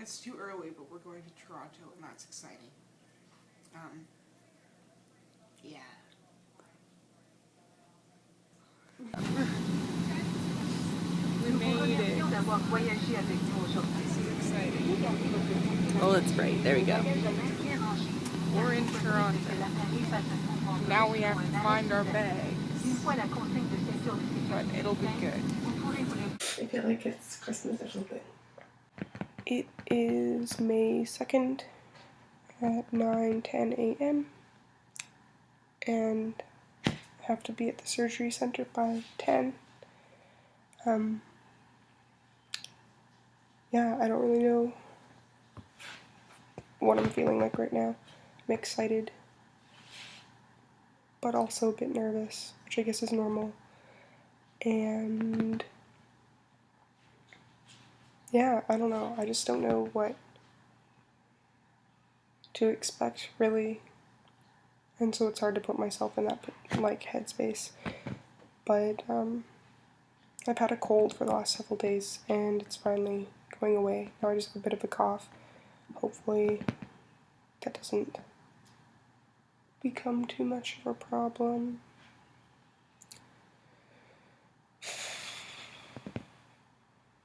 it's too early, but we're going to Toronto, and that's exciting. Yeah. We made it. This is exciting. Oh, it's bright. There we go. We're in Toronto. Now we have to find our bags. But it'll be good. I feel like it's Christmas or something. It is May 2nd at 9:10 a.m. and I have to be at the surgery center by 10. Yeah, I don't really know what I'm feeling like right now. I'm excited, but also a bit nervous, which I guess is normal. And yeah, I don't know. I just don't know what to expect, really. And so it's hard to put myself in that, like, headspace. But I've had a cold for the last several days, and it's finally going away. Now I just have a bit of a cough. Hopefully that doesn't become too much of a problem.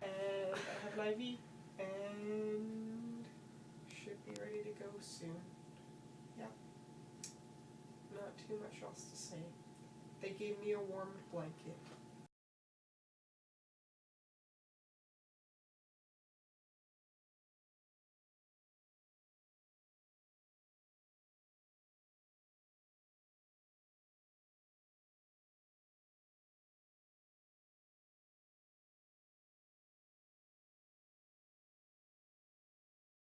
And I have an IV, and should be ready to go soon. Yeah. Not too much else to say. They gave me a warm blanket.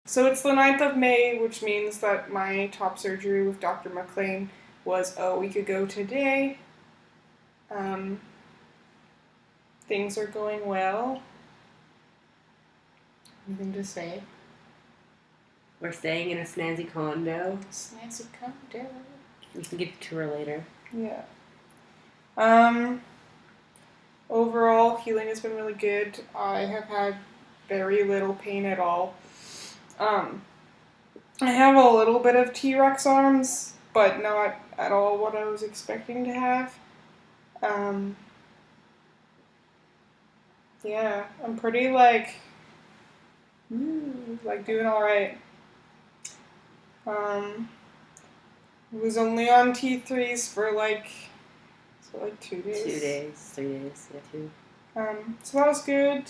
So it's the 9th of May, which means that my top surgery with Dr. McLean was a week ago today. Things are going well. Anything to say? We're staying in a snazzy condo. Snazzy condo. We can get a tour later. Yeah. Overall, healing has been really good. I have had very little pain at all. I have a little bit of T-Rex arms, but not at all what I was expecting to have. Yeah, I'm pretty doing alright. Was only on T3s for 2 days. 2 days, 3 days, yeah, 2. So that was good.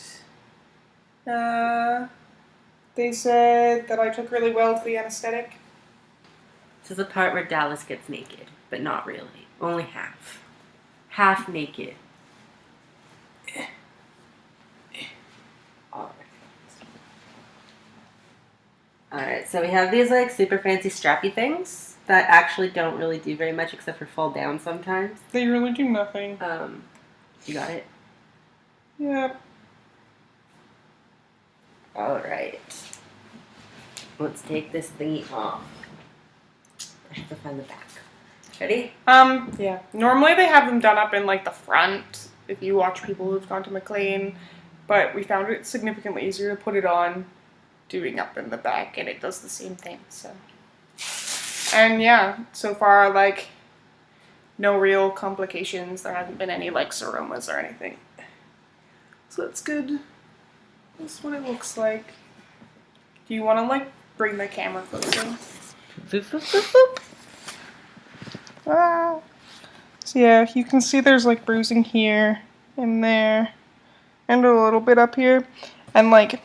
They said that I took really well to the anesthetic. This is the part where Dallas gets naked, but not really. Only half. Half naked. Alright, so we have these super fancy strappy things that actually don't really do very much except for fall down sometimes. They really do nothing. You got it? Yep. Alright. Let's take this thingy off. I have to find the back. Ready? Yeah. Normally they have them done up in the front if you watch people who've gone to McLean, but we found it significantly easier to put it on doing up in the back, and it does the same thing, so. And yeah, so far, no real complications. There haven't been any, seromas or anything. So that's good. That's what it looks like. Do you want to, bring the camera closer? Boop, boop, boop, boop. Ah. So yeah, you can see there's, bruising here and there, and a little bit up here. And, I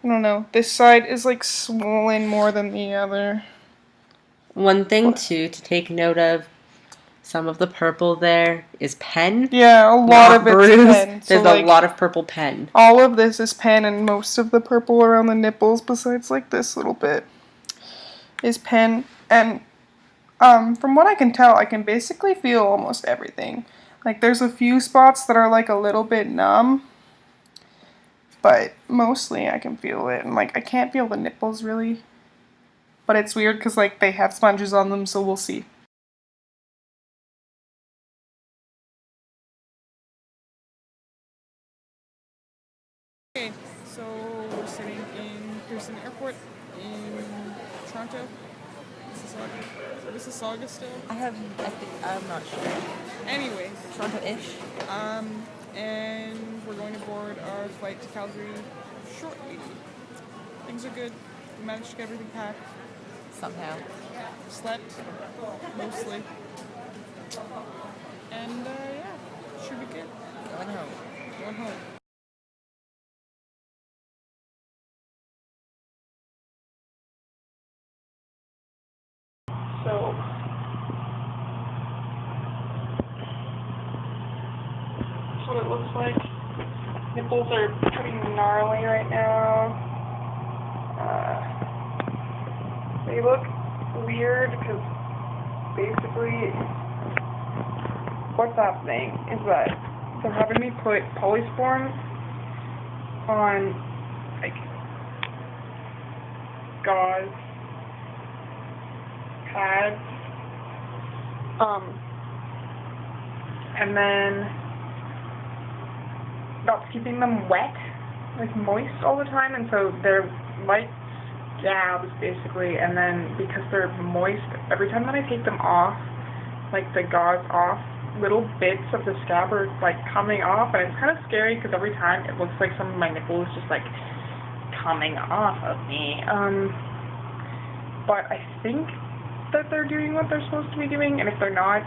don't know, this side is, swollen more than the other. One thing, too, to take note of, some of the purple there is pen. Yeah, a lot of it's pen. There's a lot of purple pen. All of this is pen, and most of the purple around the nipples, besides, this little bit, is pen. And, from what I can tell, I can basically feel almost everything. There's a few spots that are, a little bit numb. But mostly I can feel it, and I can't feel the nipples really. But it's weird because they have sponges on them, so we'll see. Okay, so we're sitting in Pearson Airport in Toronto. Mississauga still. I think, I'm not sure. Anyways, Toronto-ish. and we're going to board our flight to Calgary shortly. Things are good. We managed to get everything packed. Somehow. Slept, mostly. And, yeah, should be good. Going home. Going home. So, that's what it looks like. Nipples are pretty gnarly right now. They look weird because basically what's happening is that they're having me put polysporin on like gauze pads, and then that's keeping them wet, like moist all the time, and so they're like scabs basically, and then because they're moist, every time that I take them off, like the gauze off, little bits of the scab are like coming off, and it's kind of scary because every time it looks like some of my nipple is just like coming off of me. But I think that they're doing what they're supposed to be doing, and if they're not,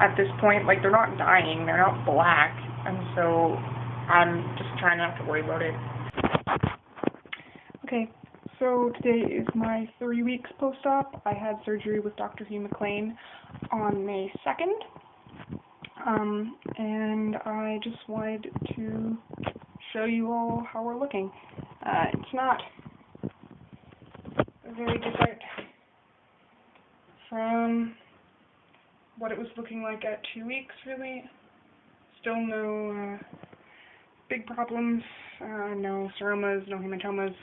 at this point, like, they're not dying, they're not black, and so I'm just trying not to worry about it. Okay, so today is my 3 weeks post-op. I had surgery with Dr. Hugh McLean on May 2nd, and I just wanted to show you all how we're looking. It's not very different from what it was looking like at 2 weeks, really. Still no big problems, no seromas, no hematomas,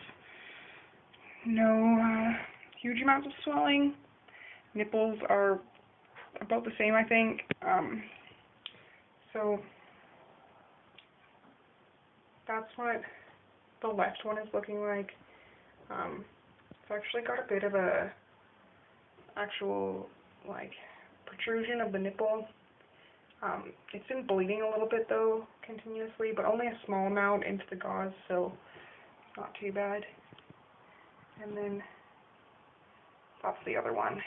no huge amounts of swelling. Nipples are about the same, I think. So that's what the left one is looking like. It's actually got a bit of a actual, like, protrusion of the nipple. It's been bleeding a little bit though, continuously, but only a small amount into the gauze, so not too bad. And then that's the other one.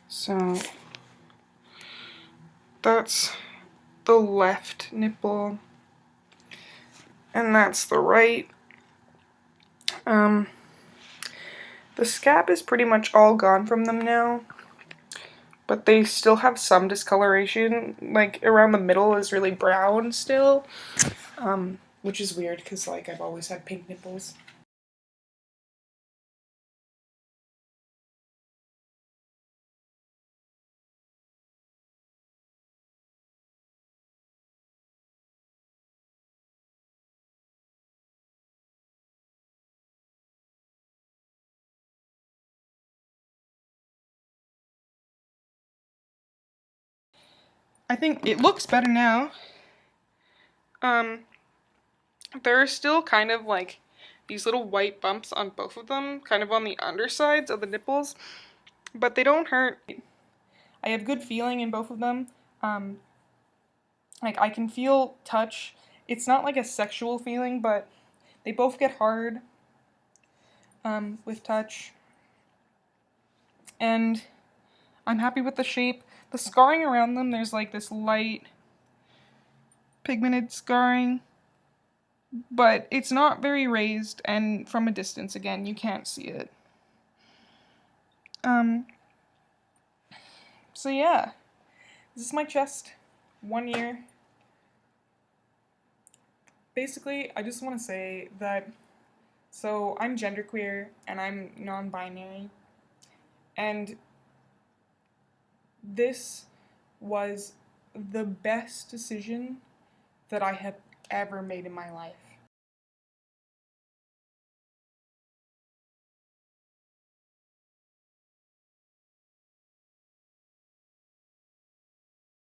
So that's the left nipple, and that's the right. The scab is pretty much all gone from them now, but they still have some discoloration. Like, around the middle is really brown still, which is weird because, like, I've always had pink nipples. I think it looks better now. There are still kind of like these little white bumps on both of them, kind of on the undersides of the nipples, but they don't hurt. I have good feeling in both of them. Like, I can feel touch. It's not like a sexual feeling, but they both get hard with touch. And I'm happy with the shape. The scarring around them, there's like this light pigmented scarring, but it's not very raised, and from a distance, again, you can't see it. So yeah, this is my chest, 1 year. Basically, I just want to say that, so I'm genderqueer, and I'm non-binary, and this was the best decision that I have ever made in my life.